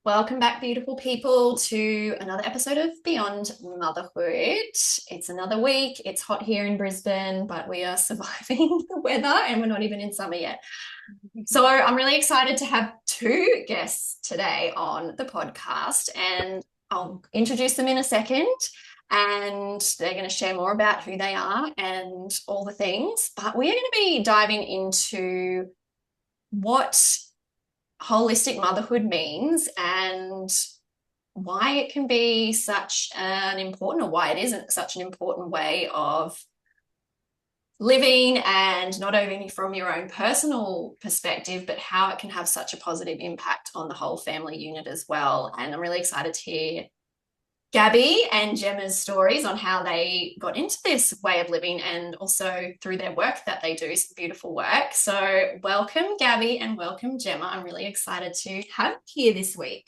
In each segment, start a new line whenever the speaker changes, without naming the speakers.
Welcome back, beautiful people, to another episode of Beyond Motherhood. It's another week. It's hot here in Brisbane, but we are surviving the weather and we're not even in summer yet. So I'm really excited to have two guests today on the podcast, and I'll introduce them in a second. And they're going to share more about who they are and all the things. But we are going to be diving into what holistic motherhood means and why it can be such an important, or why it isn't such an important way of living, and not only from your own personal perspective, but how it can have such a positive impact on the whole family unit as well. And I'm really excited to hear Gabi and Jemma's stories on how they got into this way of living, and also through their work that they do, some beautiful work. So welcome, Gabi, and welcome, Jemma. I'm really excited to have you here this week.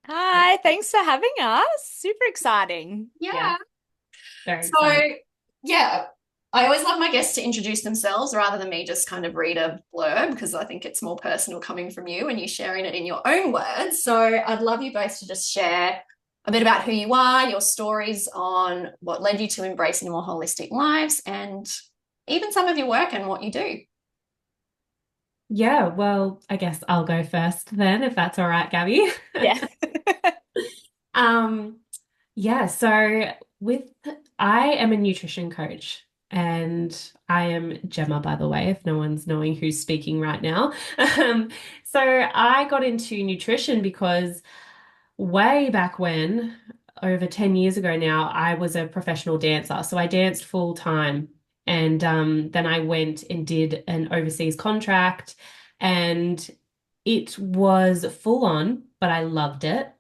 Hi, thanks for having us. Super exciting.
Yeah.
Yeah, very
So,
exciting.
yeah, I always love my guests to introduce themselves rather than me just kind of read a blurb, because I think it's more personal coming from you and you sharing it in your own words. So I'd love you both to just share a bit about who you are, your stories on what led you to embracing more holistic lives, and even some of your work and what you do.
Yeah, well, I guess I'll go first then, if that's all right, Gabby.
Yeah.
Um, yeah, so with I am a nutrition coach and I am Gemma, by the way, if no one's knowing who's speaking right now. So I got into nutrition because way back when, over 10 years ago now, I was a professional dancer. So I danced full time. And then I went and did an overseas contract, and it was full on, but I loved it.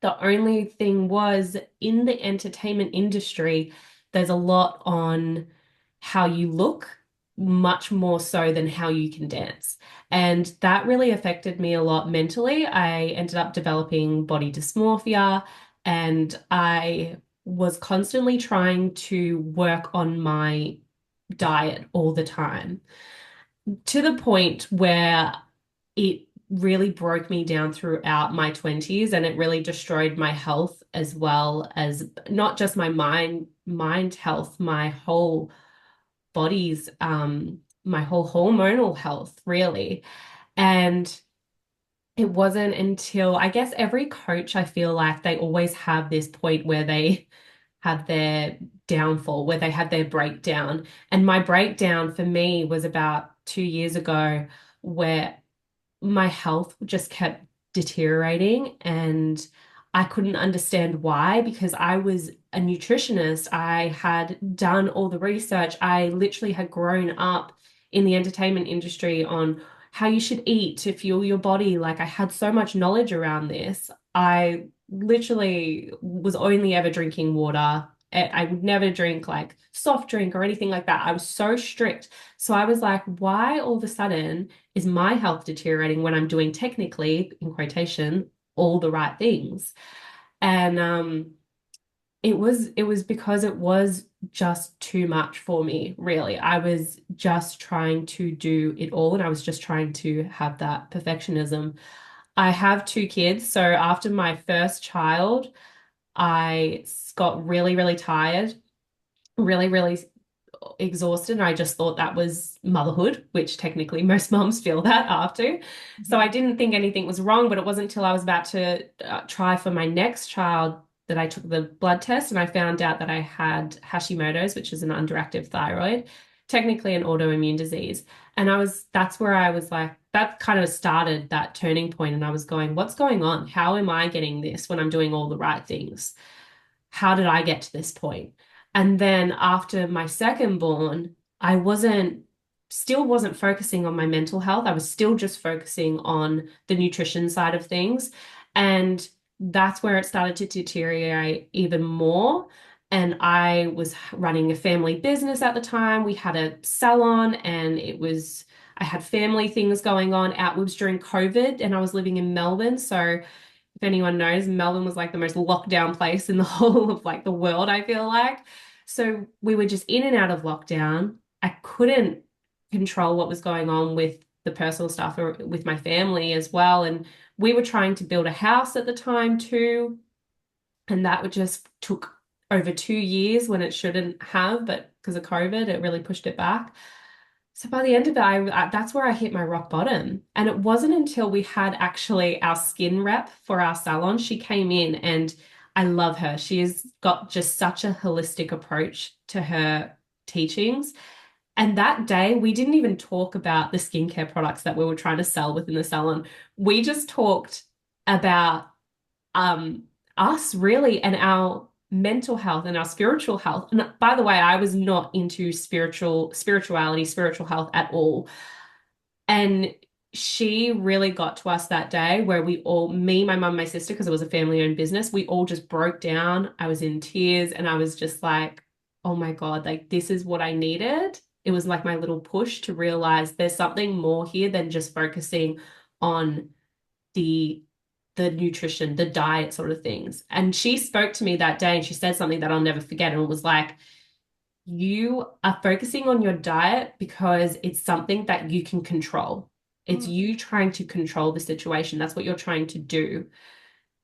The only thing was, in the entertainment industry, there's a lot on how you look, much more so than how you can dance. And that really affected me a lot mentally. I ended up developing body dysmorphia, and I was constantly trying to work on my diet all the time, to the point where it really broke me down throughout my 20s, and it really destroyed my health, as well as not just my mind health, my whole body's my whole hormonal health, really. And it wasn't until, I guess, every coach, I feel like they always have this point where they have their downfall, where they have their breakdown. And my breakdown for me was about 2 years ago, where my health just kept deteriorating, and I couldn't understand why, because I was a nutritionist. I had done all the research. I literally had grown up in the entertainment industry on how you should eat to fuel your body. Like, I had so much knowledge around this. I literally was only ever drinking water. I would never drink like soft drink or anything like that. I was so strict. So I was like, why all of a sudden is my health deteriorating when I'm doing, technically, in quotation, all the right things? And it was because it was just too much for me, really. I was just trying to do it all, and I was just trying to have that perfectionism. I have two kids, so after my first child, I got really, really tired, really, really exhausted. And I just thought that was motherhood, which technically most moms feel that after. So I didn't think anything was wrong, but it wasn't until I was about to try for my next child that I took the blood test, and I found out that I had Hashimoto's, which is an underactive thyroid, technically an autoimmune disease. And that's where I was like, that kind of started that turning point. And I was going, what's going on? How am I getting this when I'm doing all the right things? How did I get to this point? And then after my second born, I still wasn't focusing on my mental health. I was still just focusing on the nutrition side of things. And that's where it started to deteriorate even more. And I was running a family business at the time. We had a salon, and I had family things going on. It was during COVID, and I was living in Melbourne. So if anyone knows, Melbourne was like the most locked down place in the whole of like the world, I feel like. So we were just in and out of lockdown. I couldn't control what was going on with the personal stuff or with my family as well. And we were trying to build a house at the time too. And that would just took over 2 years when it shouldn't have, but because of COVID, it really pushed it back. So by the end of it, that's where I hit my rock bottom. And it wasn't until we had actually our skin rep for our salon. She came in and I love her. She has got just such a holistic approach to her teachings. And that day, we didn't even talk about the skincare products that we were trying to sell within the salon. We just talked about um, us really and our mental health and our spiritual health. And by the way, I was not into spirituality, spiritual health at all. And she really got to us that day where we all, me, my mum, my sister, because it was a family-owned business, we all just broke down. I was in tears and I was just like, oh my God, like this is what I needed. It was like my little push to realize there's something more here than just focusing on the nutrition, the diet sort of things. And she spoke to me that day and she said something that I'll never forget. And it was like, you are focusing on your diet because it's something that you can control. It's you trying to control the situation. That's what you're trying to do.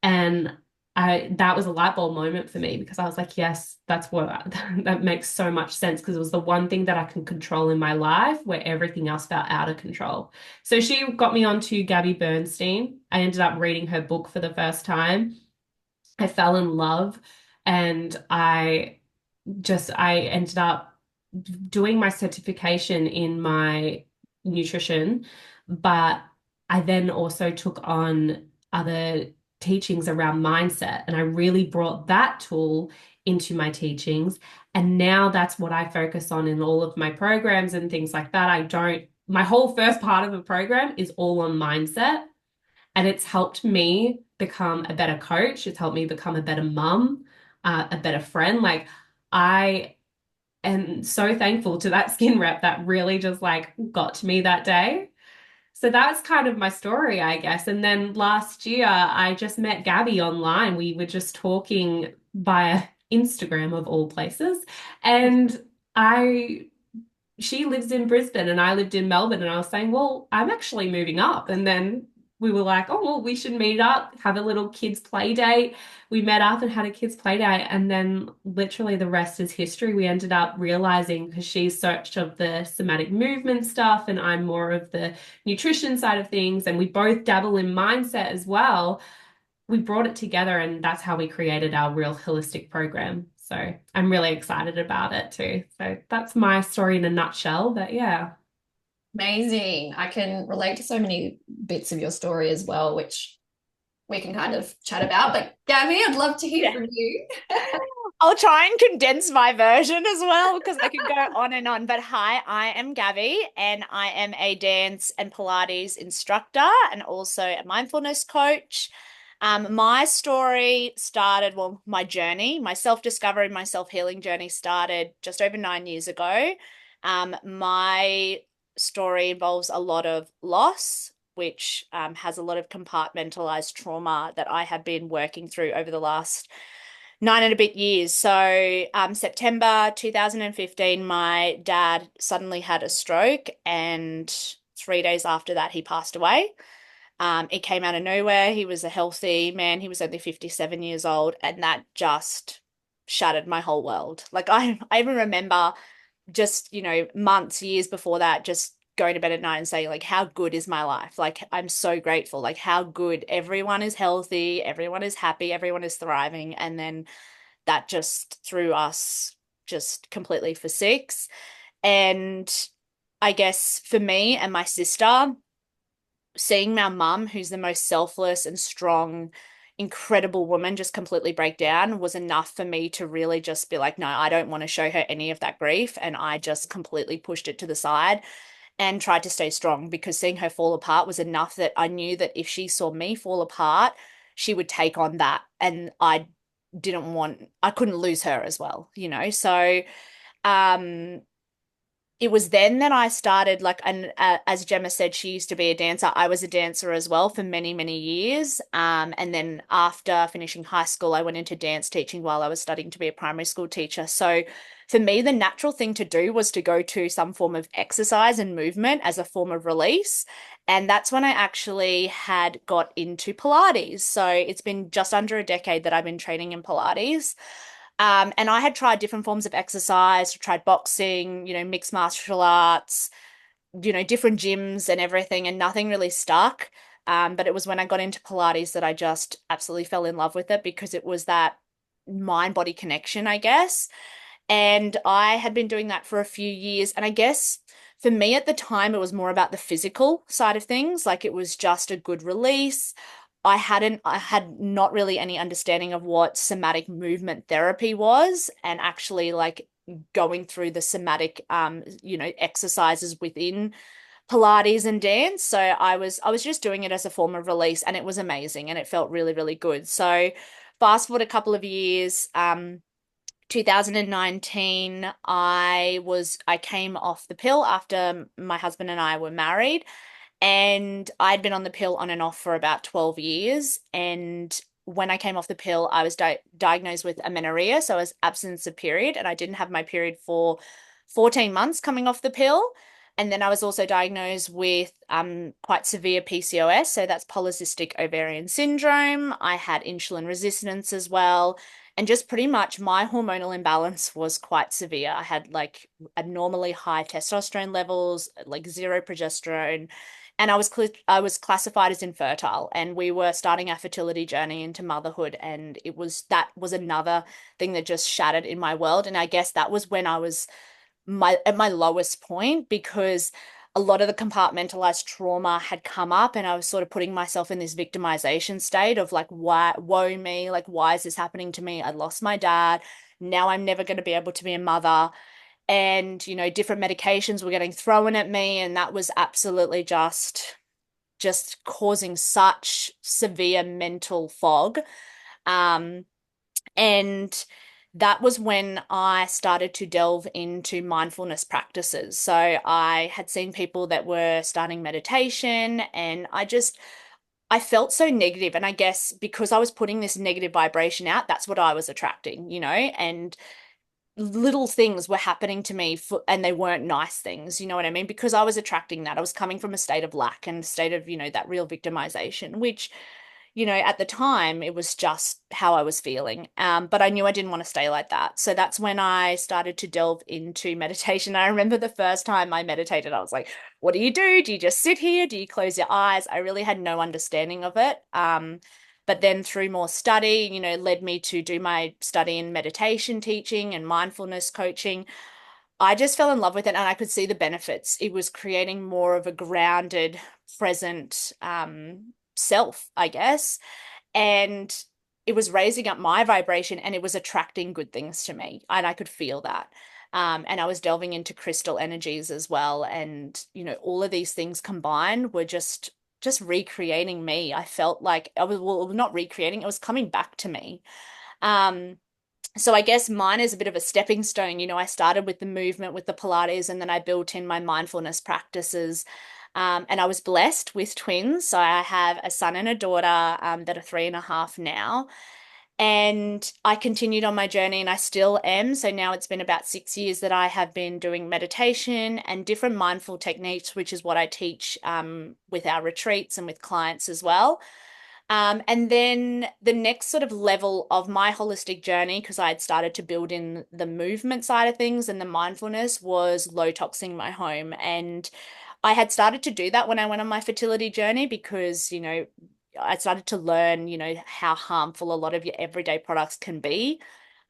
And that was a light bulb moment for me because I was like, yes, that makes so much sense because it was the one thing that I can control in my life where everything else felt out of control. So she got me onto Gabby Bernstein. I ended up reading her book for the first time. I fell in love and I ended up doing my certification in my nutrition, but I then also took on other teachings around mindset, and I really brought that tool into my teachings. And now that's what I focus on in all of my programs and things like that. My whole first part of the program is all on mindset, and it's helped me become a better coach. It's helped me become a better mum, a better friend. Like I am so thankful to that skin rep that really just like got to me that day. So that's kind of my story, I guess. And then last year, I just met Gabby online. We were just talking via Instagram of all places. And I she lives in Brisbane and I lived in Melbourne. And I was saying, well, I'm actually moving up. And then we were like, oh, well, we should meet up, have a little kids play date. We met up and had a kids play date. And then literally the rest is history. We ended up realizing because she's such of the somatic movement stuff and I'm more of the nutrition side of things. And we both dabble in mindset as well. We brought it together and that's how we created our real holistic program. So I'm really excited about it too. So that's my story in a nutshell. But yeah.
Amazing. I can relate to so many bits of your story as well, which we can kind of chat about. But Gabby, I'd love to hear from you.
I'll try and condense my version as well because I could go on and on. But hi, I am Gabi and I am a dance and Pilates instructor and also a mindfulness coach. My story started, well, my journey, my self-discovery, my self-healing journey started just over 9 years ago. My story involves a lot of loss, which has a lot of compartmentalized trauma that I have been working through over the last 9 and a bit years. So September 2015, my dad suddenly had a stroke, and 3 days after that, he passed away. It came out of nowhere. He was a healthy man. He was only 57 years old, and that just shattered my whole world. Like I even remember just, months, years before that, just going to bed at night and saying, like, how good is my life? Like, I'm so grateful. Like, how good everyone is healthy, everyone is happy, everyone is thriving. And then that just threw us just completely for six. And I guess for me and my sister, seeing my mum, who's the most selfless and strong, incredible woman, just completely break down was enough for me to really just be like, no, I don't want to show her any of that grief. And I just completely pushed it to the side and tried to stay strong because seeing her fall apart was enough that I knew that if she saw me fall apart, she would take on that. And I couldn't lose her as well. So, um, it was then that I started like, and as Jemma said, she used to be a dancer. I was a dancer as well for many, many years. And then after finishing high school, I went into dance teaching while I was studying to be a primary school teacher. So for me, the natural thing to do was to go to some form of exercise and movement as a form of release. And that's when I actually had got into Pilates. So it's been just under a decade that I've been training in Pilates. And I had tried different forms of exercise, tried boxing, mixed martial arts, different gyms and everything, and nothing really stuck. But it was when I got into Pilates that I just absolutely fell in love with it because it was that mind-body connection, I guess. And I had been doing that for a few years. And I guess for me at the time, it was more about the physical side of things. Like it was just a good release. I had not really any understanding of what somatic movement therapy was, and actually like going through the somatic exercises within Pilates and dance. So I was just doing it as a form of release, and it was amazing and it felt really, really good. So fast forward a couple of years, 2019, I came off the pill after my husband and I were married, and I'd been on the pill on and off for about 12 years. And when I came off the pill, I was diagnosed with amenorrhea, so I was absence of period, and I didn't have my period for 14 months coming off the pill. And then I was also diagnosed with quite severe PCOS, so that's polycystic ovarian syndrome. I had insulin resistance as well. And just pretty much my hormonal imbalance was quite severe. I had like abnormally high testosterone levels, like zero progesterone, and I was classified as infertile, and we were starting our fertility journey into motherhood, and that was another thing that just shattered in my world. And I guess that was when I was at my lowest point, because a lot of the compartmentalized trauma had come up, and I was sort of putting myself in this victimization state of like, why, woe me, like, why is this happening to me? I lost my dad. Now I'm never going to be able to be a mother. And, different medications were getting thrown at me. And that was absolutely just causing such severe mental fog. Um, and that was when I started to delve into mindfulness practices. So I had seen people that were starting meditation, and I felt so negative. And I guess because I was putting this negative vibration out, that's what I was attracting, and little things were happening to me and they weren't nice things, you know what I mean? Because I was attracting that. I was coming from a state of lack and a state of, that real victimization, which, at the time it was just how I was feeling. But I knew I didn't want to stay like that. So that's when I started to delve into meditation. I remember the first time I meditated, I was like, what do you do? Do you just sit here? Do you close your eyes? I really had no understanding of it. But then through more study, led me to do my study in meditation teaching and mindfulness coaching. I just fell in love with it, and I could see the benefits. It was creating more of a grounded, present self, I guess. And it was raising up my vibration, and it was attracting good things to me. And I could feel that. And I was delving into crystal energies as well. And, all of these things combined were just recreating me. I felt like I was, well, not recreating, it was coming back to me. Um, so I guess mine is a bit of a stepping stone. I started with the movement, with the Pilates, and then I built in my mindfulness practices. And I was blessed with twins. So I have a son and a daughter that are 3.5 now. And I continued on my journey, and I still am. So now it's been about 6 years that I have been doing meditation and different mindful techniques, which is what I teach with our retreats and with clients as well. And then the next sort of level of my holistic journey, because I had started to build in the movement side of things and the mindfulness, was low toxing my home. And I had started to do that when I went on my fertility journey because, I started to learn, how harmful a lot of your everyday products can be,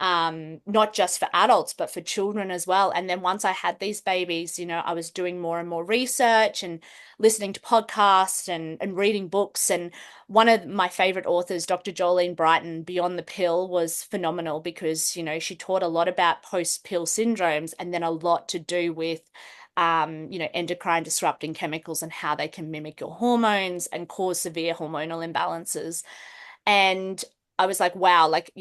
not just for adults, but for children as well. And then once I had these babies, I was doing more and more research and listening to podcasts and reading books. And one of my favorite authors, Dr. Jolene Brighton, Beyond the Pill, was phenomenal because, she taught a lot about post-pill syndromes, and then a lot to do with endocrine disrupting chemicals and how they can mimic your hormones and cause severe hormonal imbalances. And I was like, wow, like,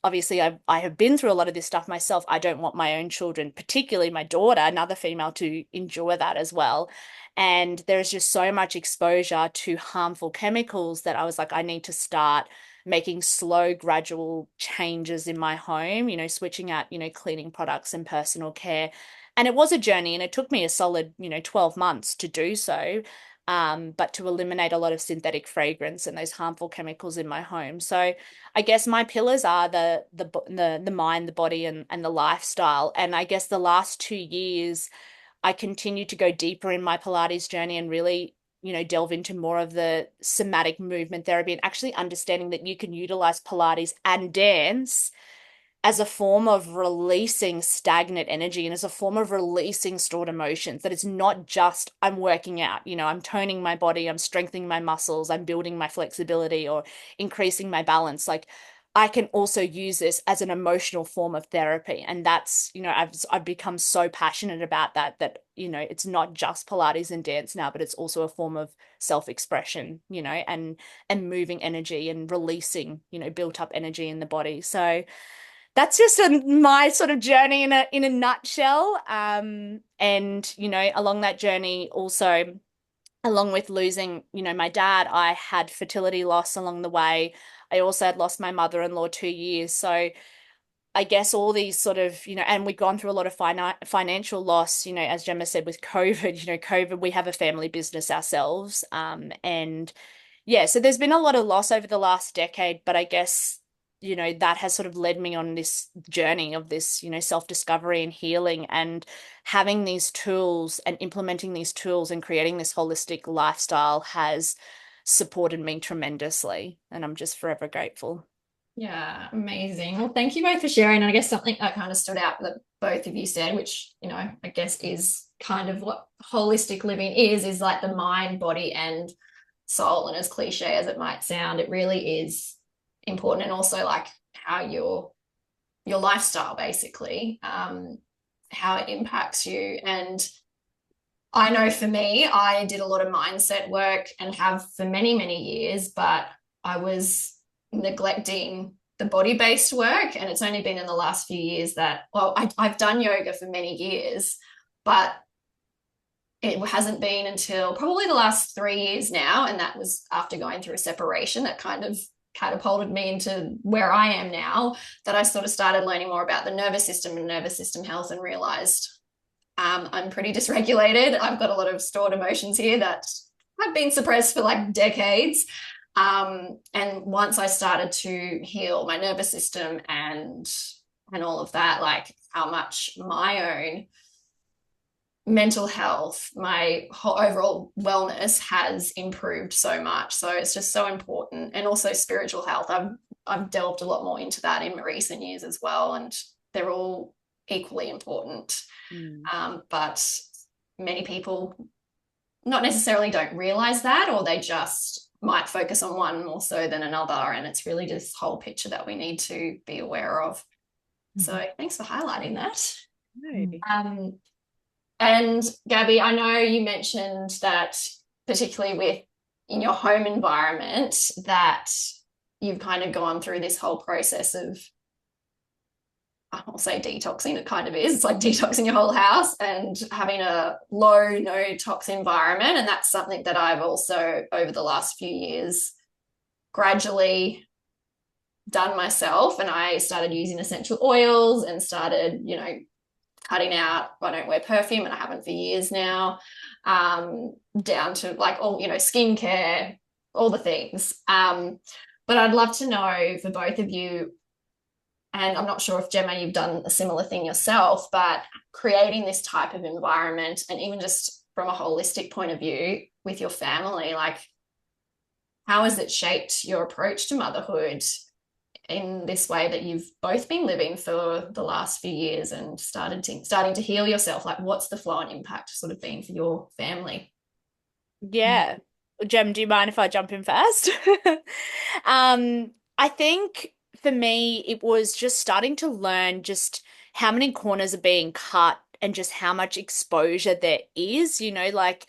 obviously I have been through a lot of this stuff myself. I don't want my own children, particularly my daughter, another female, to endure that as well. And there's just so much exposure to harmful chemicals that I was like, I need to start making slow, gradual changes in my home, switching out, cleaning products and personal care. And it was a journey, and it took me a solid, 12 months to do so. But to eliminate a lot of synthetic fragrance and those harmful chemicals in my home. So I guess my pillars are the mind, the body, and the lifestyle. And I guess the last 2 years, I continue to go deeper in my Pilates journey and really, delve into more of the somatic movement therapy and actually understanding that you can utilize Pilates and dance as a form of releasing stagnant energy and as a form of releasing stored emotions, that it's not just I'm working out, I'm toning my body, I'm strengthening my muscles, I'm building my flexibility or increasing my balance. Like I can also use this as an emotional form of therapy. And that's, I've become so passionate about that, it's not just Pilates and dance now, but it's also a form of self-expression, and moving energy and releasing, built up energy in the body. So that's just my sort of journey in a nutshell. And along that journey, also along with losing, my dad, I had fertility loss along the way. I also had lost my mother-in-law 2 years. So I guess all these sort of, and we've gone through a lot of financial loss, as Gemma said, with COVID, COVID, we have a family business ourselves. And yeah, so there's been a lot of loss over the last decade, but I guess, that has sort of led me on this journey of this, self-discovery and healing, and having these tools and implementing these tools and creating this holistic lifestyle has supported me tremendously. And I'm just forever grateful.
Yeah, amazing. Well, thank you both for sharing. And I guess something that kind of stood out that both of you said, which, I guess is kind of what holistic living is like the mind, body, and soul. And as cliche as it might sound, it really is important. And also like how your lifestyle basically, how it impacts you. And I know for me, I did a lot of mindset work and have for many, many years, but I was neglecting the body-based work. And it's only been in the last few years that, well, I've done yoga for many years, but it hasn't been until probably the last 3 years now. And that was after going through a separation that kind of catapulted me into where I am now, that I sort of started learning more about the nervous system and nervous system health, and realized I'm pretty dysregulated. I've got a lot of stored emotions here that have been suppressed for like decades. And once I started to heal my nervous system and all of that, like how much my own mental health, my whole overall wellness has improved so much. So it's just so important. And also spiritual health. I've delved a lot more into that in recent years as well. And they're all equally important. But many people not necessarily don't realize that, or they just might focus on one more so than another. And it's really this whole picture that we need to be aware of. So thanks for highlighting that. And Gabi, I know you mentioned that particularly with in your home environment that you've kind of gone through this whole process of, I'll say detoxing, it kind of is. It's like detoxing your whole house and having a low, no tox environment. And that's something that I've also, over the last few years, gradually done myself. And I started using essential oils and started, cutting out, I don't wear perfume and I haven't for years now, down to like all, skincare, all the things. But I'd love to know for both of you, and I'm not sure if Gemma, you've done a similar thing yourself, but creating this type of environment, and even just from a holistic point of view with your family, like how has it shaped your approach to motherhood in this way that you've both been living for the last few years and starting to heal yourself? Like what's the flow and impact sort of been for your family?
Yeah. Jem, do you mind if I jump in first? I think for me, it was just starting to learn just how many corners are being cut and just how much exposure there is, like,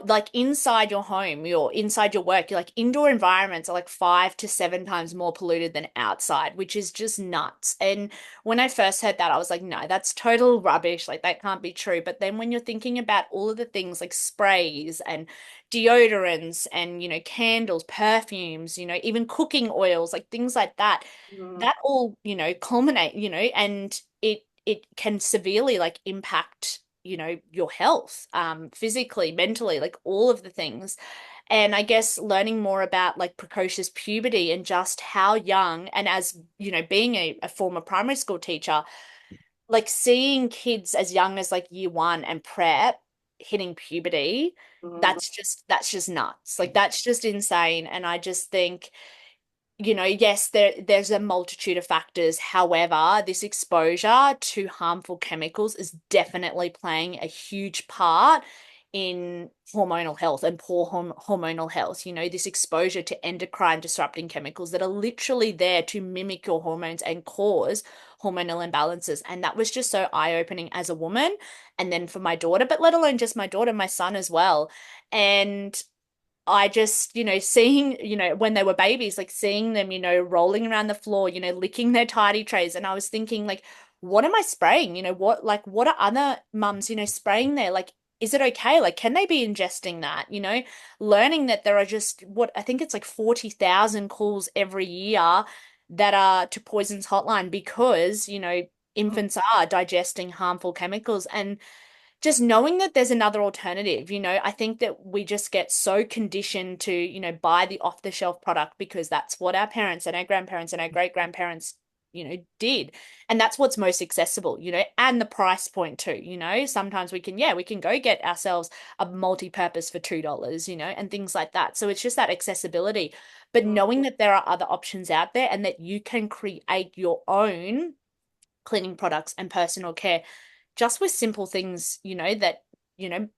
like inside your home, your inside your work, like indoor environments are like 5 to 7 times more polluted than outside, which is just nuts. And when I first heard that, I was like, no, that's total rubbish. Like that can't be true. But then when you're thinking about all of the things like sprays and deodorants and, candles, perfumes, even cooking oils, like things like that,
Mm.
that all, culminate, and it can severely like impact your health, physically, mentally, like all of the things. And I guess learning more about like precocious puberty and just how young, and as being a former primary school teacher, like seeing kids as young as like year one and prep hitting puberty,
Mm.
that's just nuts. Like that's just insane. And I just think, yes, there's a multitude of factors. However, this exposure to harmful chemicals is definitely playing a huge part in hormonal health and poor hormonal health. This exposure to endocrine disrupting chemicals that are literally there to mimic your hormones and cause hormonal imbalances. And that was just so eye-opening as a woman. And then for my daughter, but let alone just my daughter, my son as well. And I just, seeing, when they were babies, like seeing them, rolling around the floor, licking their tidy trays. And I was thinking, like, what am I spraying? What are other mums, spraying there? Like, is it okay? Like, can they be ingesting that? Learning that there are just what I think it's like 40,000 calls every year that are to Poison's Hotline because, infants are digesting harmful chemicals. And just knowing that there's another alternative, I think that we just get so conditioned to, buy the off the shelf product because that's what our parents and our grandparents and our great grandparents, did. And that's what's most accessible, and the price point too, sometimes we can go get ourselves a multi-purpose for $2, and things like that. So it's just that accessibility, but knowing that there are other options out there and that you can create your own cleaning products and personal care just with simple things,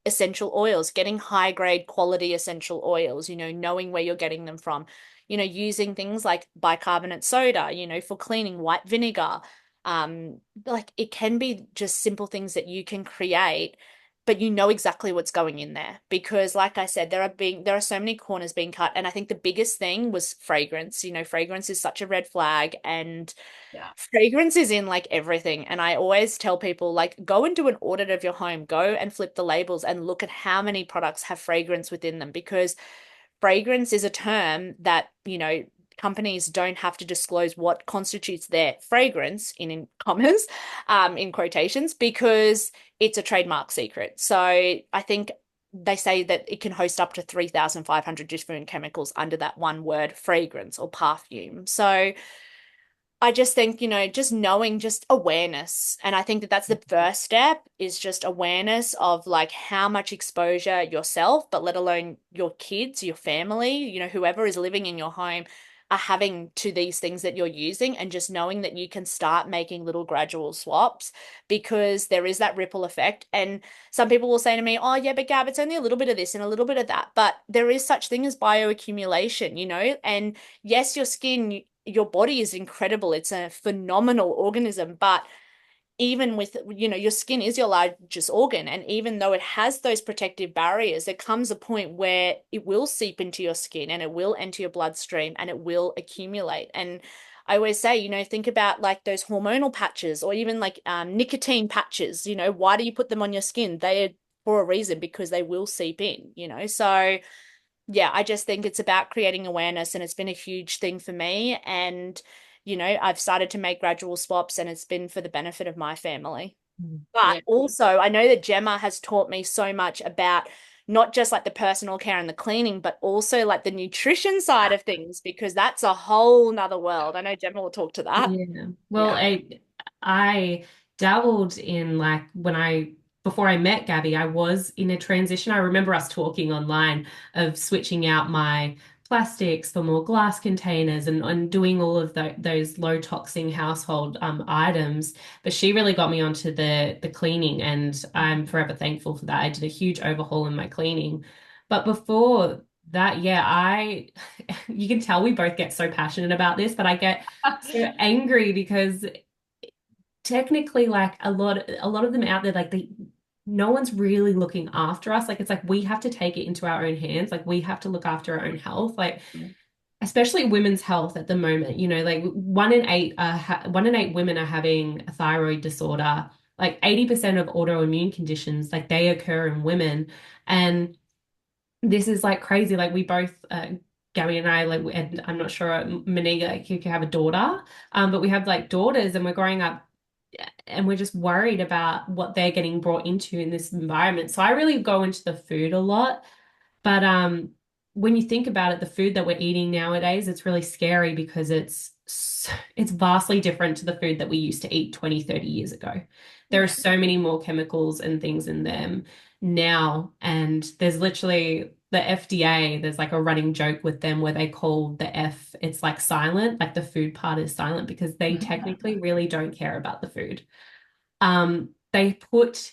essential oils, getting high grade quality essential oils, knowing where you're getting them from, using things like bicarbonate soda, for cleaning, white vinegar. Like it can be just simple things that you can create, but you know exactly what's going in there because like I said, there are so many corners being cut. And I think the biggest thing was fragrance. Fragrance is such a red flag and
Yeah.
fragrance is in like everything. And I always tell people, like, go and do an audit of your home, go and flip the labels and look at how many products have fragrance within them because fragrance is a term that, companies don't have to disclose what constitutes their fragrance in commas, in quotations, because it's a trademark secret. So I think they say that it can host up to 3,500 different chemicals under that one word, fragrance or perfume. So I just think, just knowing, just awareness. And I think that that's the first step is just awareness of like how much exposure yourself, but let alone your kids, your family, whoever is living in your home are having to these things that you're using and just knowing that you can start making little gradual swaps because there is that ripple effect. And some people will say to me, oh yeah, but Gab, it's only a little bit of this and a little bit of that. But there is such thing as bioaccumulation, and yes, your skin, your body is incredible. It's a phenomenal organism, but even with, your skin is your largest organ. And even though it has those protective barriers, there comes a point where it will seep into your skin and it will enter your bloodstream and it will accumulate. And I always say, think about like those hormonal patches or even like nicotine patches, why do you put them on your skin? They are for a reason because they will seep in, so yeah, I just think it's about creating awareness and it's been a huge thing for me. And, I've started to make gradual swaps and it's been for the benefit of my family. But
Yeah.
also, I know that Jemma has taught me so much about not just like the personal care and the cleaning, but also like the nutrition side of things, because that's a whole nother world. I know Jemma will talk to that.
Yeah. Well,
Yeah.
I dabbled in like before I met Gabby, I was in a transition. I remember us talking online of switching out my plastics for more glass containers and doing all of those low toxin household items. But she really got me onto the cleaning, and I'm forever thankful for that. I did a huge overhaul in my cleaning. But before that, yeah, you can tell we both get so passionate about this, but I get so angry because technically like a lot of them out there like no one's really looking after us. Like, it's like we have to take it into our own hands. Like, we have to look after our own health. Like, especially women's health at the moment, you know, like 1 in 8 women are having a thyroid disorder. Like 80% of autoimmune conditions, like they occur in women. And this is like crazy. Like we both, Gabby and I, like, and I'm not sure, Maniga, like, you can have a daughter, but we have like daughters and we're growing up and we're just worried about what they're getting brought into in this environment. So I really go into the food a lot. But when you think about it, the food that we're eating nowadays, it's really scary because it's vastly different to the food that we used to eat 20, 30 years ago. There are so many more chemicals and things in them now. And there's literally the FDA, there's like a running joke with them where they call the F, it's like silent, like the food part is silent because they technically really don't care about the food. They put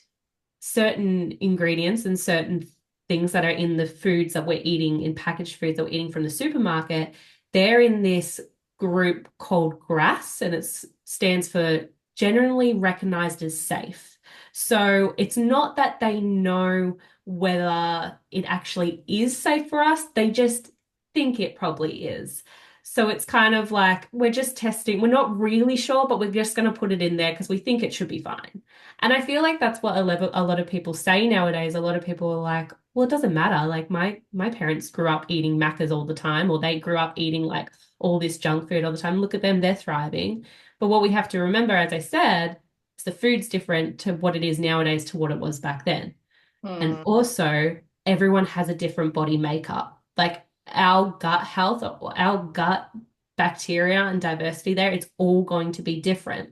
certain ingredients and certain things that are in the foods that we're eating, in packaged foods that we're eating from the supermarket, they're in this group called GRAS, and it stands for generally recognized as safe. So it's not that they know whether it actually is safe for us, they just think it probably is. So it's kind of like we're just testing. We're not really sure, but we're just going to put it in there because we think it should be fine. And I feel like that's what a lot of people say nowadays. A lot of people are like, well, it doesn't matter. Like my parents grew up eating Maccas all the time, or they grew up eating like all this junk food all the time. Look at them, they're thriving. But what we have to remember, as I said, is the food's different to what it is nowadays to what it was back then. And also, everyone has a different body makeup. Like our gut health, our gut bacteria and diversity there, it's all going to be different.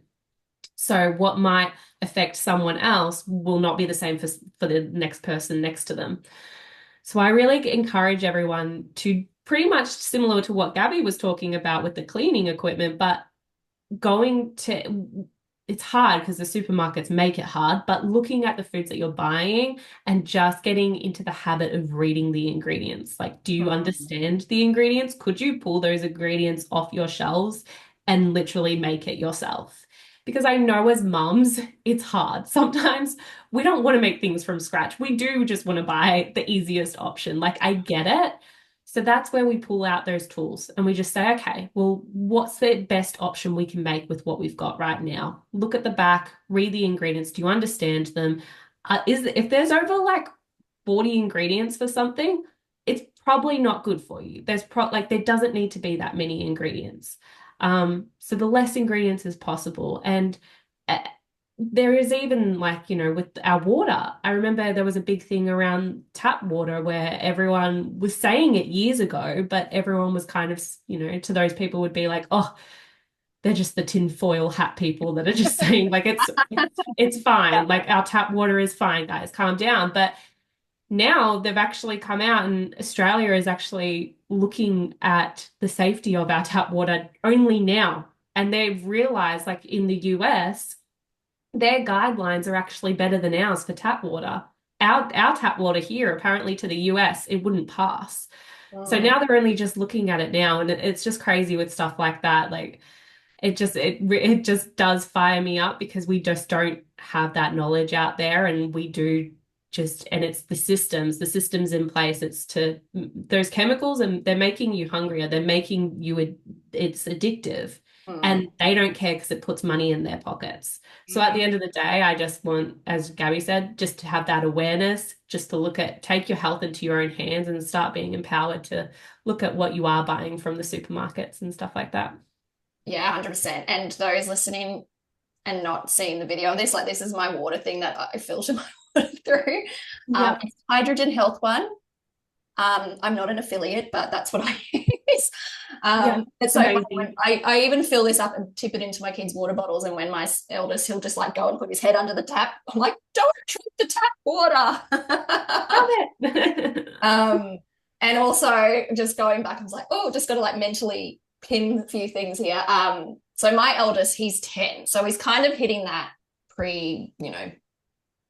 So what might affect someone else will not be the same for the next person next to them. So I really encourage everyone to pretty much similar to what Gabby was talking about with the cleaning equipment, but going to it's hard because the supermarkets make it hard, but looking at the foods that you're buying and just getting into the habit of reading the ingredients. Like, do you understand the ingredients? Could you pull those ingredients off your shelves and literally make it yourself? Because I know as mums, it's hard. Sometimes we don't want to make things from scratch. We do just want to buy the easiest option. Like, I get it. So that's where we pull out those tools and we just say, okay, well, what's the best option we can make with what we've got right now? Look at the back, read the ingredients. Do you understand them? If there's over like 40 ingredients for something, it's probably not good for you. There doesn't need to be that many ingredients. So the less ingredients as possible. And there is even like, you know, with our water, I remember there was a big thing around tap water where everyone was saying it years ago, but everyone was kind of, you know, to those people would be like, oh, they're just the tinfoil hat people that are just saying like it's fine. Like our tap water is fine, guys, calm down. But now they've actually come out and Australia is actually looking at the safety of our tap water only now. And they've realized like in the US, their guidelines are actually better than ours for tap water. Our tap water here, apparently to the US, it wouldn't pass. So now they're only just looking at it now, and it's just crazy with stuff like that. Like it just does fire me up because we just don't have that knowledge out there, and we do and it's the systems in place. It's to those chemicals, and they're making you hungrier. They're making you, it's addictive. And they don't care because it puts money in their pockets. So at the end of the day, I just want, as Gabby said, just to have that awareness, just to take your health into your own hands and start being empowered to look at what you are buying from the supermarkets and stuff like that.
Yeah, 100%. And those listening and not seeing the video of this, like this is my water thing that I filter my water through. It's Hydrogen Health one. I'm not an affiliate, but that's what I use. It's so fun. I even fill this up and tip it into my kids' water bottles. And when my eldest, he'll just like go and put his head under the tap. I'm like, don't drink the tap water. And also just going back, I was like, oh, just got to like mentally pin a few things here. So my eldest, he's 10. So he's kind of hitting that preteen,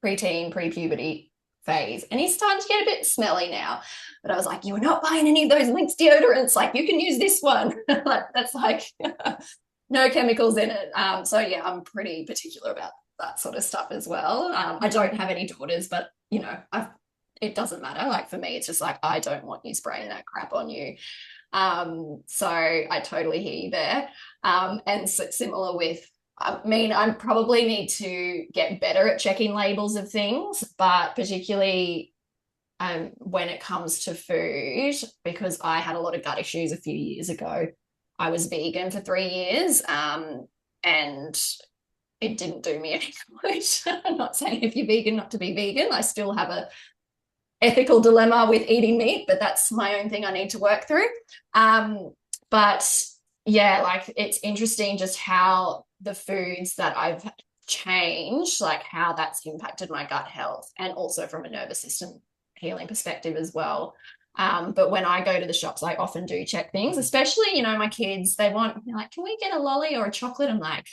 pre-puberty phase. And he's starting to get a bit smelly now. But I was like, you're not buying any of those Lynx deodorants. Like, you can use this one. Like, that's like no chemicals in it. So yeah, I'm pretty particular about that sort of stuff as well. I don't have any daughters, but you know, it doesn't matter. Like for me, it's just like I don't want you spraying that crap on you. So I totally hear you there. And so similar with, I mean, I probably need to get better at checking labels of things, but particularly when it comes to food, because I had a lot of gut issues a few years ago. I was vegan for 3 years, and it didn't do me any good. I'm not saying if you're vegan not to be vegan. I still have a ethical dilemma with eating meat, but that's my own thing I need to work through. But yeah, like it's interesting just how the foods that I've changed, like how that's impacted my gut health and also from a nervous system healing perspective as well. But when I go to the shops, I often do check things, especially, you know, my kids, they want, like, can we get a lolly or a chocolate? I'm like,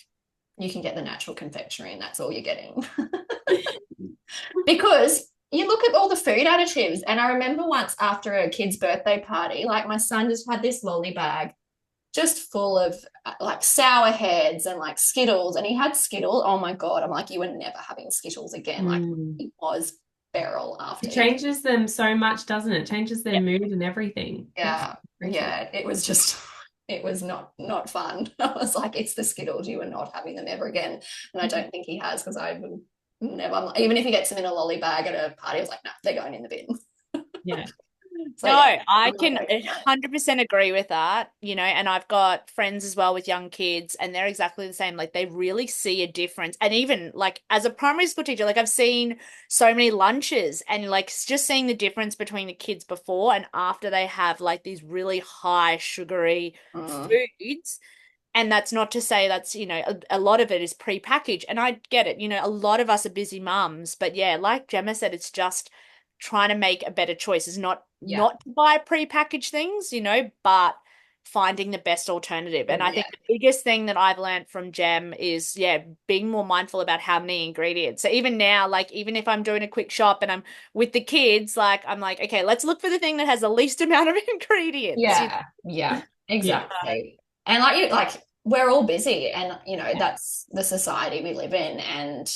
you can get the natural confectionery and that's all you're getting. Because you look at all the food additives. And I remember once after a kid's birthday party, like my son just had this lolly bag just full of like sour heads and like Skittles. And he had Skittles. Oh my God. I'm like, you were never having Skittles again. Like it was feral after.
It changes them so much, doesn't it? It changes their mood and everything.
Yeah. Yeah. It was just, it was not fun. I was like, it's the Skittles. You are not having them ever again. And I don't think he has, because I would never, even if he gets them in a lolly bag at a party, I was like, no, they're going in the bin.
Yeah.
So, no, yeah, I can 100% agree with that, you know, and I've got friends as well with young kids and they're exactly the same. Like they really see a difference. And even like as a primary school teacher, like I've seen so many lunches and like just seeing the difference between the kids before and after they have like these really high sugary foods. And that's not to say that's, you know, a lot of it is pre-packaged. And I get it, you know, a lot of us are busy mums. But yeah, like Jemma said, it's just trying to make a better choice. Is not to buy pre-packaged things, you know, but finding the best alternative. And I think the biggest thing that I've learned from Jem is, being more mindful about how many ingredients. So even now, like, even if I'm doing a quick shop and I'm with the kids, like, I'm like, okay, let's look for the thing that has the least amount of ingredients.
Yeah,
you know?
yeah, exactly. And like we're all busy and, you know, that's the society we live in. And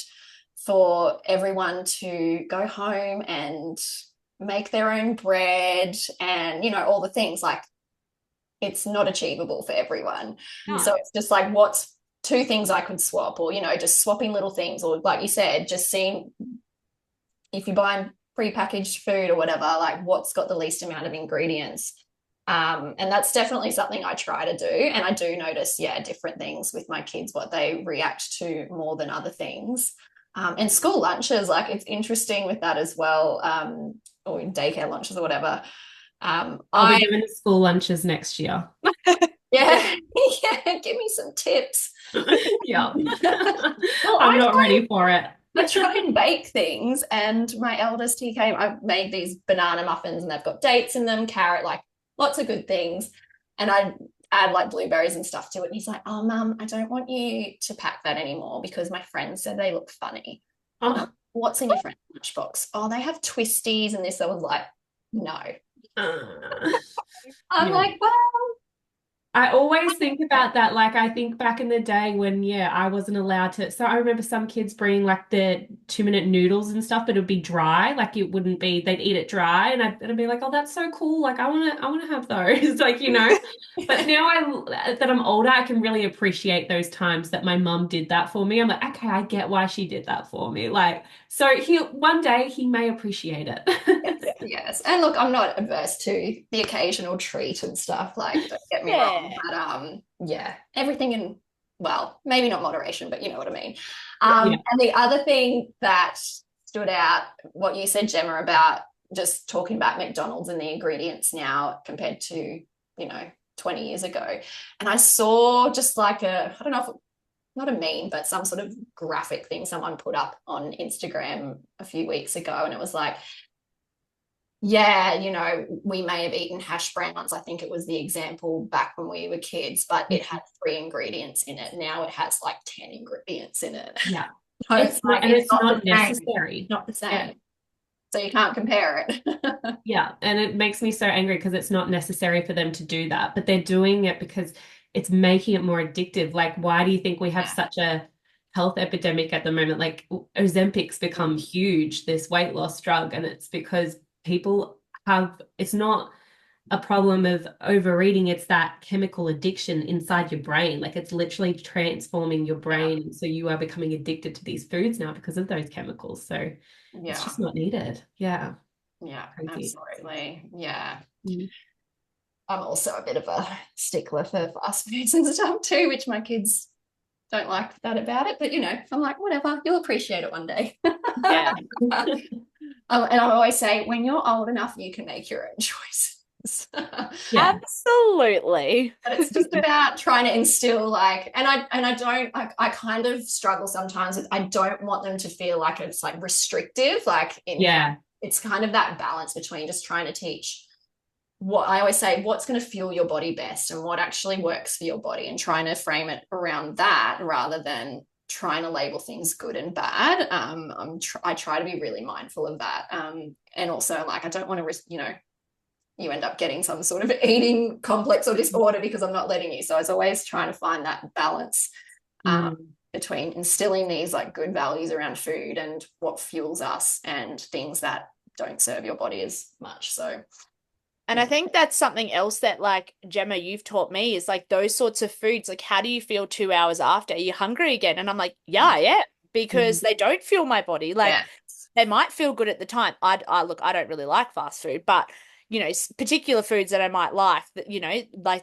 for everyone to go home and make their own bread and, you know, all the things, like it's not achievable for everyone. So it's just like, what's 2 things I could swap, or, you know, just swapping little things, or like you said, just seeing if you buy pre-packaged food or whatever, like what's got the least amount of ingredients. And that's definitely something I try to do. And I do notice, different things with my kids, what they react to more than other things. And school lunches, like it's interesting with that as well, or daycare lunches or whatever.
I'll be doing school lunches next year.
Yeah, give me some tips.
Yeah. Well, I'm not ready for it.
I try and bake things, and my eldest, I've made these banana muffins and they've got dates in them, carrot, like lots of good things. And I add like blueberries and stuff to it. And he's like, oh, Mum, I don't want you to pack that anymore because my friends said they look funny. What's in your friend's lunchbox? Oh, they have twisties and this. I was like, no. I'm like, well,
I always think about that. Like I think back in the day when, I wasn't allowed to. So I remember some kids bringing like the 2-minute noodles and stuff, but it would be dry. Like it wouldn't be, they'd eat it dry. And I'd be like, oh, that's so cool. Like I want to have those. Like, you know, but now that I'm older, I can really appreciate those times that my mum did that for me. I'm like, okay, I get why she did that for me. Like, so one day he may appreciate it.
Yes. And look, I'm not averse to the occasional treat and stuff. Like, don't get me wrong. But everything in, well, maybe not moderation, but you know what I mean. And the other thing that stood out, what you said, Jemma, about just talking about McDonald's and the ingredients now compared to, you know, 20 years ago. And I saw just like I don't know if not a meme, but some sort of graphic thing someone put up on Instagram a few weeks ago. And it was like, you know, we may have eaten hash browns. I think it was the example back when we were kids, but it had 3 ingredients in it. Now it has like 10 ingredients in it.
Yeah.
So
it's not necessary.
Not the same. Yeah. So you can't compare it.
Yeah. And it makes me so angry because it's not necessary for them to do that, but they're doing it because it's making it more addictive. Like, why do you think we have such a health epidemic at the moment. Like Ozempic's become huge, this weight loss drug, and it's because people have, it's not a problem of overeating, it's that chemical addiction inside your brain. Like it's literally transforming your brain. So you are becoming addicted to these foods now because of those chemicals. So it's just not needed. Yeah.
Yeah,
Crazy.
absolutely. Yeah.
Mm.
I'm also a bit of a stickler for fast foods and stuff too, which my kids don't like that about it. But, I'm like, whatever, you'll appreciate it one day.
Yeah.
And I always say, when you're old enough, you can make your own choices.
Yeah.
Absolutely.
But it's just about trying to instill and I don't I kind of struggle sometimes with, I don't want them to feel like it's like restrictive,
Yeah.
it's kind of that balance between just trying to teach what I always say, what's going to fuel your body best and what actually works for your body, and trying to frame it around that rather than trying to label things good and bad. I try to be really mindful of that. And also I don't want to, you end up getting some sort of eating complex or disorder because I'm not letting you. So I was always trying to find that balance between instilling these good values around food and what fuels us, and things that don't serve your body as much. So
And I think that's something else that Jemma, you've taught me is those sorts of foods. How do you feel 2 hours after? Are you hungry again? And I'm like, yeah, because they don't fuel my body. They might feel good at the time. I don't really like fast food, but particular foods that I might like that,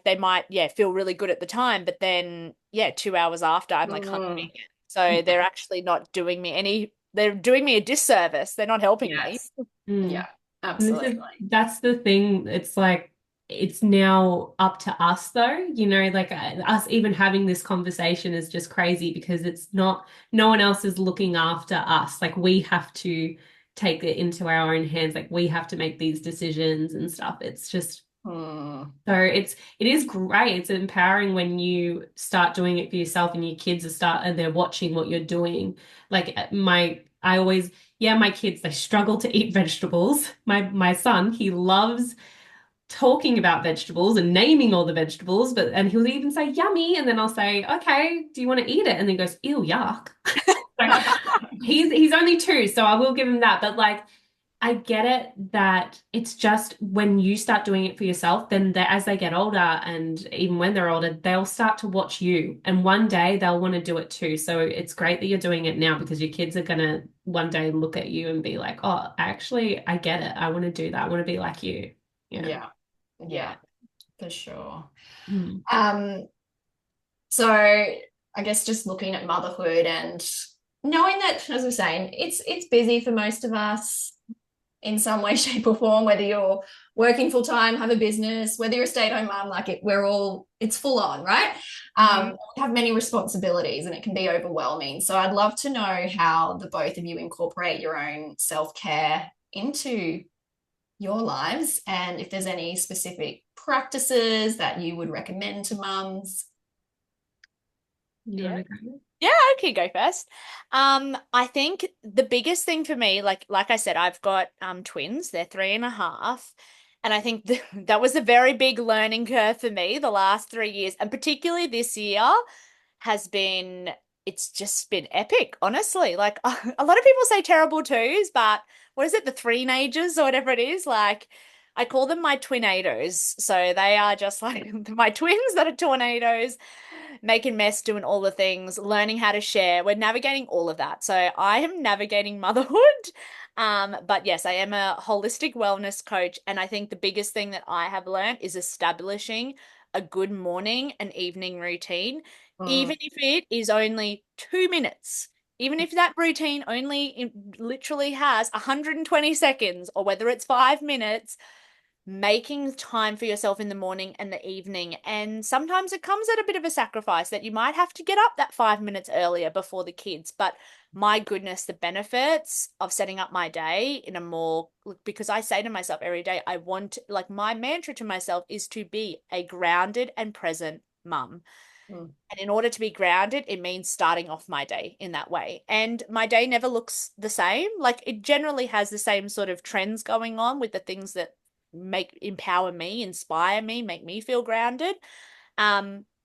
they might, feel really good at the time, but then 2 hours after I'm hungry again. So they're actually not doing me they're doing me a disservice. They're not helping me.
Yeah. Absolutely.
That's the thing. It's it's now up to us though, us even having this conversation is just crazy because it's not, no one else is looking after us. We have to take it into our own hands. We have to make these decisions and stuff. It's just, so it is great. It's empowering when you start doing it for yourself and your kids and they're watching what you're doing. My kids, they struggle to eat vegetables. My son, he loves talking about vegetables and naming all the vegetables, and he'll even say yummy, and then I'll say, okay, do you want to eat it? And then he goes, ew, yuck. He's only 2, so I will give him that. But I get it that it's just when you start doing it for yourself, then as they get older, and even when they're older, they'll start to watch you, and one day they'll want to do it too. So it's great that you're doing it now, because your kids are going to one day look at you and be like, oh, actually, I get it. I want to do that. I want to be like you.
Yeah, for sure.
Mm.
So I guess just looking at motherhood and knowing that, as we're saying, it's busy for most of us in some way, shape, or form, whether you're working full time, have a business, whether you're a stay-at-home mom, it's full on, right? We have many responsibilities and it can be overwhelming. So I'd love to know how the both of you incorporate your own self-care into your lives, and if there's any specific practices that you would recommend to mums.
Yeah, I can go first. I think the biggest thing for me, like I said, I've got twins. They're 3.5, and I think that was a very big learning curve for me the last 3 years, and particularly this year it's just been epic, honestly. A lot of people say terrible twos, but what is it, the three-nagers or whatever it is? I call them my twinados. So they are just my twins that are tornadoes, making mess, doing all the things, learning how to share. We're navigating all of that. So I am navigating motherhood. But yes, I am a holistic wellness coach. And I think the biggest thing that I have learned is establishing a good morning and evening routine, even if it is only 2 minutes. Even if that routine only literally has 120 seconds, or whether it's 5 minutes, making time for yourself in the morning and the evening. And sometimes it comes at a bit of a sacrifice that you might have to get up that 5 minutes earlier before the kids. But my goodness, the benefits of setting up my day because I say to myself every day, my mantra to myself is to be a grounded and present mum. And in order to be grounded, it means starting off my day in that way. And my day never looks the same. It generally has the same sort of trends going on with the things that empower me, inspire me, make me feel grounded.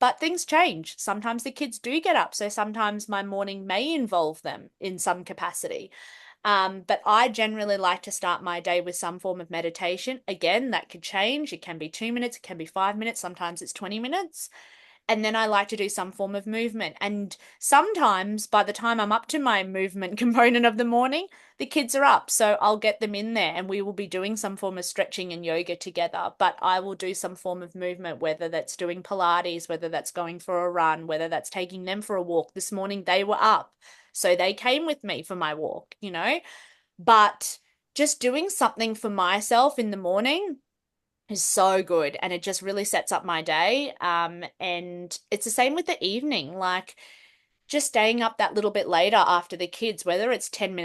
but things change. Sometimes the kids do get up. So sometimes my morning may involve them in some capacity. But I generally like to start my day with some form of meditation. Again, that could change. It can be 2 minutes, it can be 5 minutes, sometimes it's 20 minutes. And then I like to do some form of movement. And sometimes by the time I'm up to my movement component of the morning, the kids are up. So I'll get them in there and we will be doing some form of stretching and yoga together. But I will do some form of movement, whether that's doing Pilates, whether that's going for a run, whether that's taking them for a walk. This morning they were up. So they came with me for my walk, but just doing something for myself in the morning is so good, and it just really sets up my day. And it's the same with the evening, like just staying up that little bit later after the kids, whether it's 10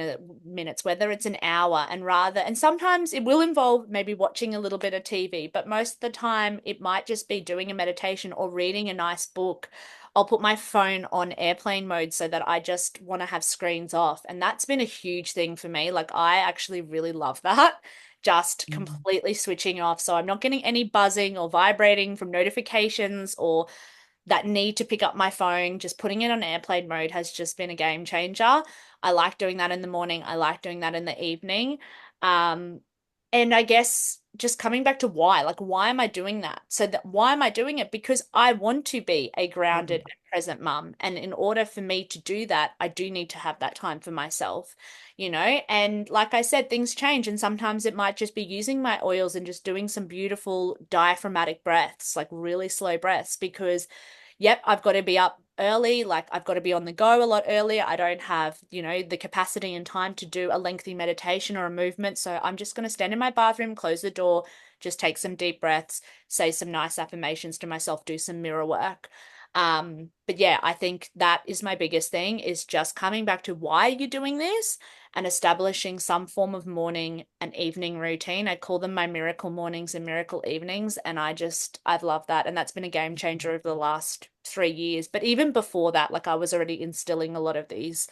minutes, whether it's an hour, and sometimes it will involve maybe watching a little bit of TV, but most of the time it might just be doing a meditation or reading a nice book. I'll put my phone on airplane mode so that I just want to have screens off. And that's been a huge thing for me. Like I actually really love that. Just completely switching off. So I'm not getting any buzzing or vibrating from notifications or that need to pick up my phone. Just putting it on airplane mode has just been a game changer. I like doing that in the morning. I like doing that in the evening. And I guess just coming back to why, like, why am I doing that? Why am I doing it? Because I want to be a grounded and present mum. And in order for me to do that, I do need to have that time for myself, and like I said, things change. And sometimes it might just be using my oils and just doing some beautiful diaphragmatic breaths, like really slow breaths, because yep, I've got to be up early. Like I've got to be on the go a lot earlier. I don't have, the capacity and time to do a lengthy meditation or a movement. So I'm just going to stand in my bathroom, close the door, just take some deep breaths, say some nice affirmations to myself, do some mirror work. But yeah, I think that is my biggest thing, is just coming back to why you're doing this and establishing some form of morning and evening routine. I call them my miracle mornings and miracle evenings. And I've loved that. And that's been a game changer over the last 3 years. But even before that, like I was already instilling a lot of these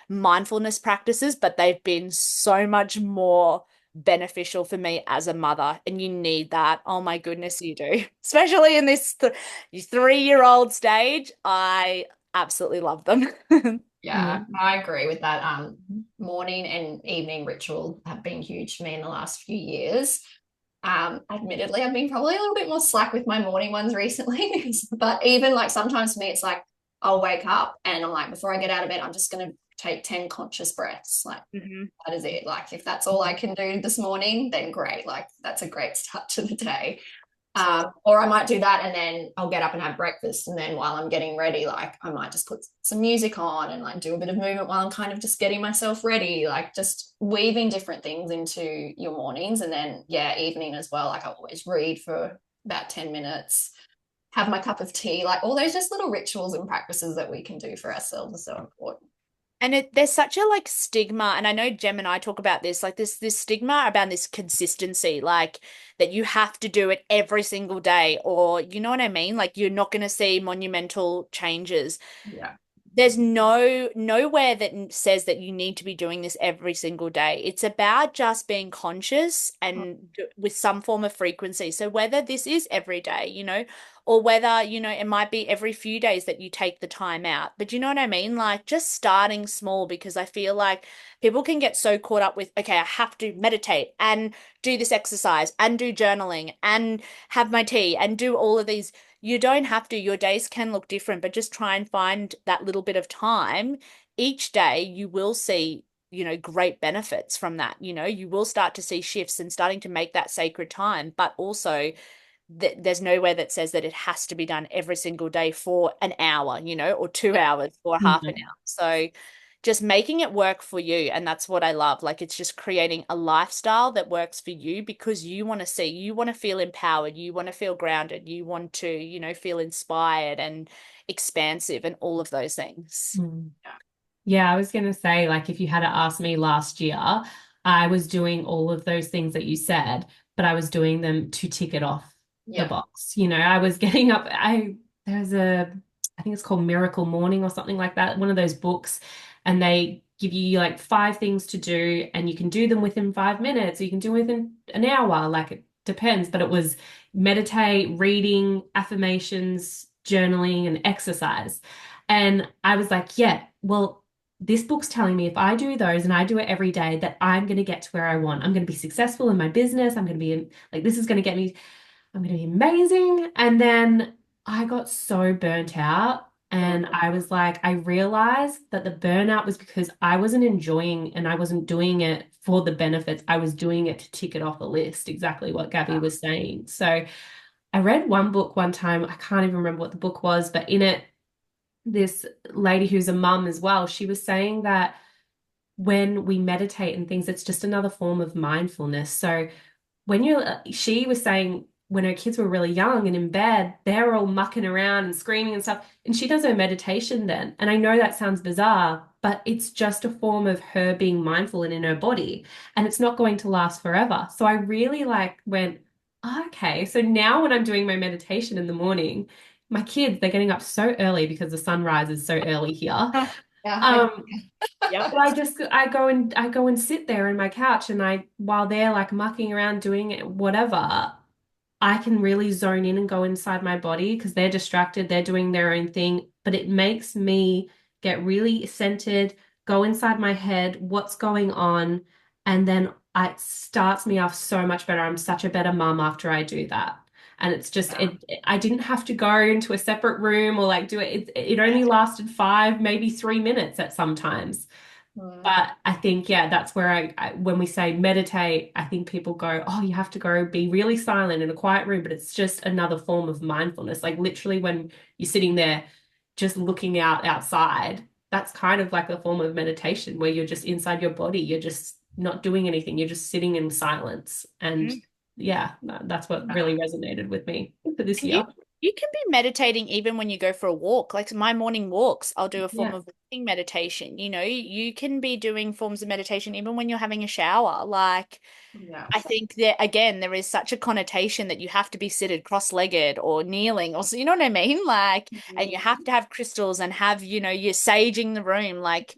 mindfulness practices, but they've been so much more beneficial for me as a mother. And you need that. Oh my goodness, you do. Especially in this 3-year-old stage. I absolutely love them.
Yeah, I agree with that. Morning and evening ritual have been huge for me in the last few years. Admittedly, I've been probably a little bit more slack with my morning ones recently, but even like sometimes for me, it's like I'll wake up and I'm like, before I get out of bed, I'm just going to take 10 conscious breaths. Like that is it. Like if that's all I can do this morning, then great. Like that's a great start to the day. Or I might do that and then I'll get up and have breakfast. And then while I'm getting ready, like I might just put some music on and like do a bit of movement while I'm kind of just getting myself ready, like just weaving different things into your mornings. And then, yeah, evening as well. Like I always read for about 10 minutes, have my cup of tea, like all those just little rituals and practices that we can do for ourselves are so important.
And there's such a like stigma, and I know Jem and I talk about this, like this stigma about this consistency, like that you have to do it every single day, or you know what I mean? Like you're not going to see monumental changes.
Yeah.
There's nowhere that says that you need to be doing this every single day. It's about just being conscious and with some form of frequency. So whether this is every day, or whether, it might be every few days that you take the time out. But you know what I mean? Like just starting small, because I feel like people can get so caught up with, okay, I have to meditate and do this exercise and do journaling and have my tea and do all of these. You don't have to. Your days can look different, but just try and find that little bit of time each day. You will see, great benefits from that. You will start to see shifts and starting to make that sacred time, but also there's nowhere that says that it has to be done every single day for an hour, or 2 hours or half an hour. So just making it work for you. And that's what I love. Like it's just creating a lifestyle that works for you, because you want to feel empowered, you want to feel grounded, you want to, feel inspired and expansive and all of those things.
Yeah, I was going to say, like, if you had asked me last year, I was doing all of those things that you said, but I was doing them to tick it off the box. I was getting up. There's I think it's called Miracle Morning or something like that, one of those books, and they give you like 5 things to do, and you can do them within 5 minutes, or you can do within an hour, like it depends. But it was meditate, reading, affirmations, journaling and exercise. And I was like, yeah, well, this book's telling me if I do those and I do it every day, that I'm going to get to where I want. I'm going to be successful in my business. I'm going to be in, like, this is going to get me, I'm going to be amazing. And then I got so burnt out. And I was like, I realized that the burnout was because I wasn't enjoying and I wasn't doing it for the benefits. I was doing it to tick it off a list, exactly what Gabby was saying. So I read one book one time. I can't even remember what the book was, but in it, this lady who's a mum as well, she was saying that when we meditate and things, it's just another form of mindfulness. So when she was saying when her kids were really young and in bed, they're all mucking around and screaming and stuff. And she does her meditation then. And I know that sounds bizarre, but it's just a form of her being mindful and in her body. And it's not going to last forever. So I really like went, okay. So now when I'm doing my meditation in the morning, my kids, they're getting up so early because the sun rises so early here.
Yeah.
Yep.
But I go and sit there in my couch and while they're like mucking around doing it, whatever, I can really zone in and go inside my body because they're distracted, they're doing their own thing, but it makes me get really centered, go inside my head, what's going on, and then it starts me off so much better. I'm such a better mum after I do that. And it's just I didn't have to go into a separate room or like do it. It only lasted 5, maybe 3 minutes at sometimes. But I think, yeah, that's where when we say meditate, I think people go, oh, you have to go be really silent in a quiet room, but it's just another form of mindfulness. Like literally when you're sitting there just looking outside, that's kind of like a form of meditation where you're just inside your body. You're just not doing anything. You're just sitting in silence. And yeah, that's what really resonated with me for this
And
year.
you can be meditating even when you go for a walk. Like my morning walks, I'll do a form of walking meditation. You can be doing forms of meditation even when you're having a shower. Like, I think that again, there is such a connotation that you have to be seated cross-legged or kneeling, or so, you know what I mean? Like, and you have to have crystals and have, you're saging the room. Like,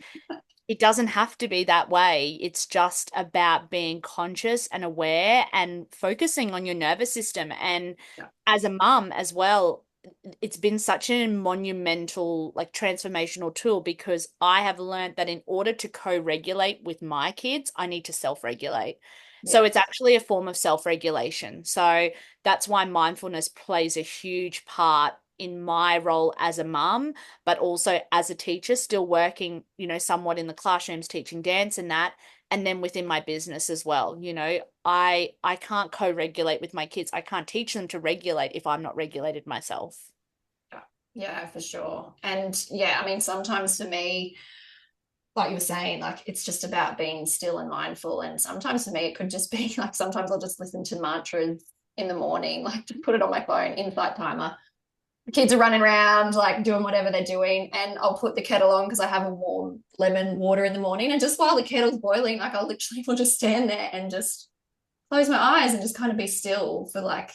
it doesn't have to be that way. It's just about being conscious and aware and focusing on your nervous system. And as a mum as well, it's been such a monumental, like transformational tool because I have learned that in order to co-regulate with my kids, I need to self-regulate. So it's actually a form of self-regulation. So that's why mindfulness plays a huge part in my role as a mum, but also as a teacher, still working, somewhat in the classrooms, teaching dance and that, and then within my business as well. I can't co-regulate with my kids. I can't teach them to regulate if I'm not regulated myself.
Yeah, for sure. And yeah, I mean, sometimes for me, like you were saying, like it's just about being still and mindful. And sometimes for me, it could just be like sometimes I'll just listen to mantras in the morning, like to put it on my phone, insight timer. The kids are running around, like doing whatever they're doing, and I'll put the kettle on because I have a warm lemon water in the morning. And just while the kettle's boiling, like I'll literally will just stand there and just close my eyes and just kind of be still for like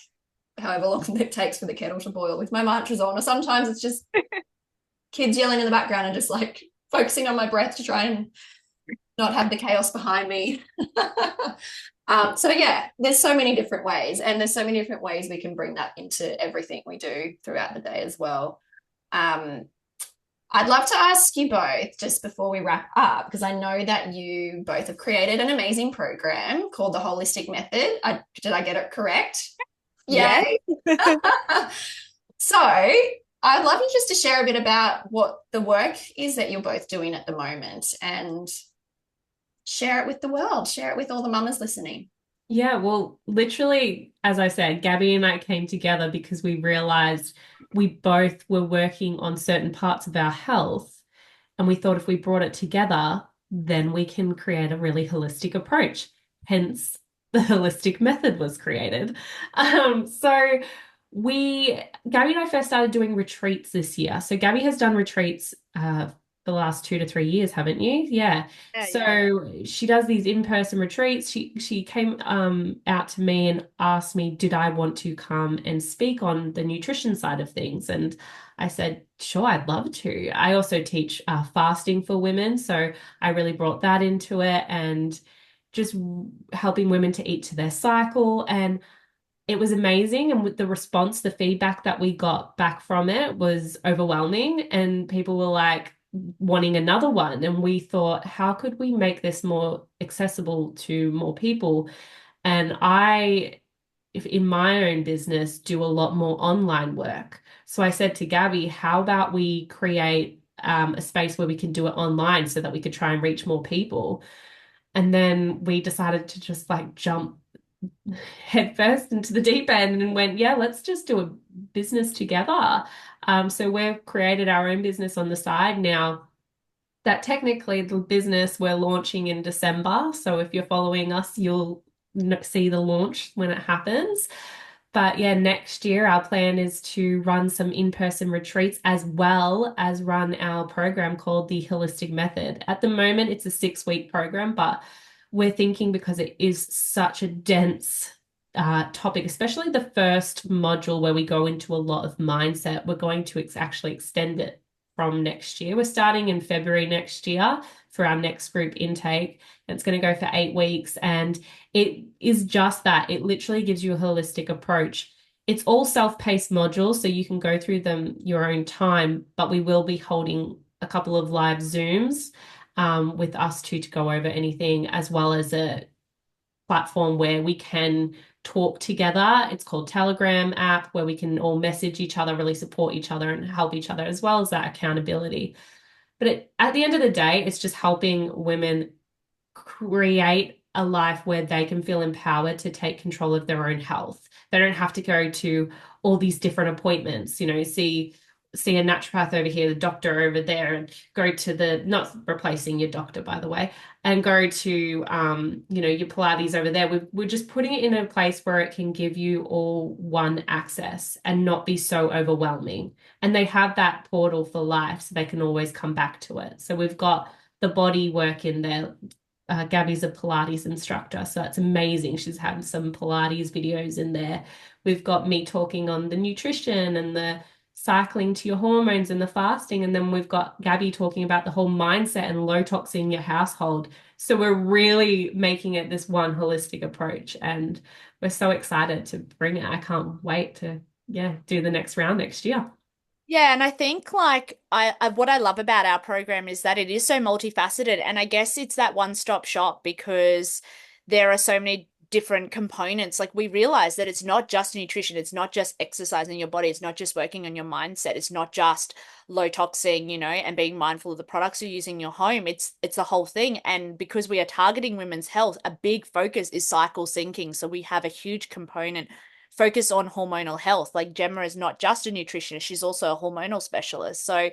however long it takes for the kettle to boil with my mantras on. Or sometimes it's just kids yelling in the background and just like focusing on my breath to try and not have the chaos behind me. So yeah, there's so many different ways, and there's so many different ways we can bring that into everything we do throughout the day as well. I'd love to ask you both just before we wrap up, because I know that you both have created an amazing program called the Holistic Method. Did I get it correct? Yay. So I'd love you just to share a bit about what the work is that you're both doing at the moment and share it with the world, share it with all the mamas listening.
Yeah, well, literally, as I said, Gabby and I came together because we realized we both were working on certain parts of our health, and we thought if we brought it together, then we can create a really holistic approach. Hence, the holistic method was created. So Gabby and I first started doing retreats this year. So Gabby has done retreats the last 2 to 3 years, haven't you? Yeah. So she does these in-person retreats. She came out to me and asked me, did I want to come and speak on the nutrition side of things? And I said, sure, I'd love to. I also teach fasting for women. So I really brought that into it and just helping women to eat to their cycle. And it was amazing. And with the response, the feedback that we got back from it was overwhelming. And people were like wanting another one. And we thought, how could we make this more accessible to more people? And if in my own business, do a lot more online work. So I said to Gabby, how about we create a space where we can do it online so that we could try and reach more people? And then we decided to just like jump headfirst into the deep end and went, yeah, let's just do a business together. So we've created our own business on the side now. That technically the business we're launching in December. So if you're following us, you'll see the launch when it happens. But yeah, next year our plan is to run some in-person retreats as well as run our program called the Holistic Method. At the moment, it's a 6-week program, but we're thinking because it is such a dense topic, especially the first module where we go into a lot of mindset, we're going to actually extend it from next year. We're starting in February next year for our next group intake. And it's going to go for 8 weeks. And it is just that. It literally gives you a holistic approach. It's all self-paced modules, so you can go through them your own time, but we will be holding a couple of live Zooms with us two to go over anything, as well as a platform where we can talk together. It's called Telegram app, where we can all message each other, really support each other and help each other, as well as that accountability. But at the end of the day, it's just helping women create a life where they can feel empowered to take control of their own health. They don't have to go to all these different appointments, see a naturopath over here, the doctor over there, and go to not replacing your doctor, by the way, and go to, your Pilates over there. We're just putting it in a place where it can give you all one access and not be so overwhelming. And they have that portal for life, so they can always come back to it. So we've got the body work in there. Gabi's a Pilates instructor, so that's amazing. She's had some Pilates videos in there. We've got me talking on the nutrition and the cycling to your hormones and the fasting. And then we've got Gabi talking about the whole mindset and low tox in your household. So we're really making it this one holistic approach. And we're so excited to bring it. I can't wait to, do the next round next year.
Yeah, and I think like what I love about our program is that it is so multifaceted, and I guess it's that one-stop shop because there are so many different components. Like we realize that it's not just nutrition, it's not just exercising your body, it's not just working on your mindset, it's not just low toxing, and being mindful of the products you're using in your home. It's the whole thing. And because we are targeting women's health, a big focus is cycle syncing. So we have a huge component focus on hormonal health. Like Jemma is not just a nutritionist, she's also a hormonal specialist. So,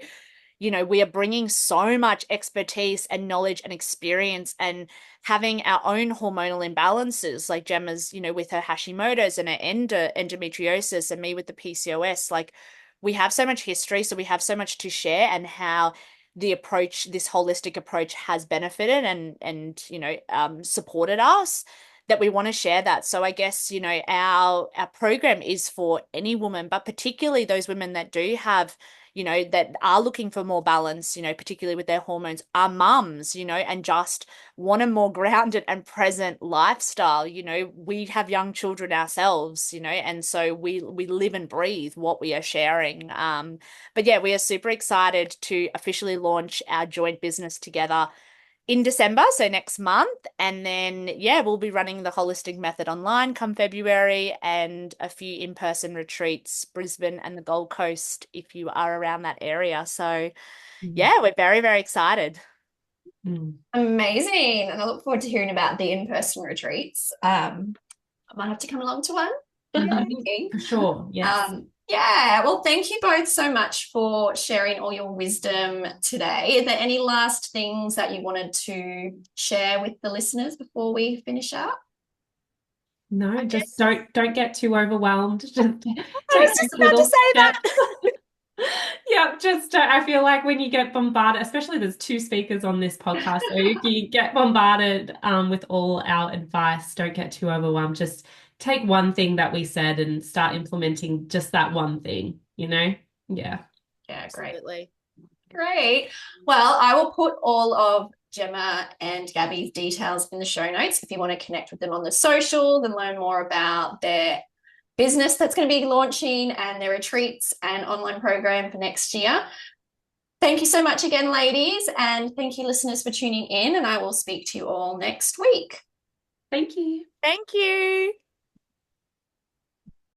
we are bringing so much expertise and knowledge and experience and having our own hormonal imbalances, like Gemma's, with her Hashimoto's and her endometriosis, and me with the PCOS. Like we have so much history, so we have so much to share, and how this holistic approach has benefited and supported us, that we want to share that. So I guess, our program is for any woman, but particularly those women that do have, that are looking for more balance, particularly with their hormones, are mums, and just want a more grounded and present lifestyle. We have young children ourselves, and so we live and breathe what we are sharing. But yeah, we are super excited to officially launch our joint business together in December, so next month. And then, we'll be running the Holistic Method online come February, and a few in-person retreats, Brisbane and the Gold Coast, if you are around that area. So, we're very, very excited.
Amazing. And I look forward to hearing about the in-person retreats. I might have to come along to one.
For sure. Yes.
Well, thank you both so much for sharing all your wisdom today. Are there any last things that you wanted to share with the listeners before we finish up?
No, just don't get too overwhelmed. Just
I was just about to say that.
Yeah, I feel like when you get bombarded, especially there's 2 speakers on this podcast, so if you get bombarded with all our advice, don't get too overwhelmed. Just take one thing that we said and start implementing just that one thing, Yeah.
Yeah, great.
Absolutely.
Great. Well, I will put all of Jemma and Gabi's details in the show notes if you want to connect with them on the socials and learn more about their business that's going to be launching and their retreats and online program for next year. Thank you so much again, ladies, and thank you, listeners, for tuning in, and I will speak to you all next week.
Thank you.
Thank you.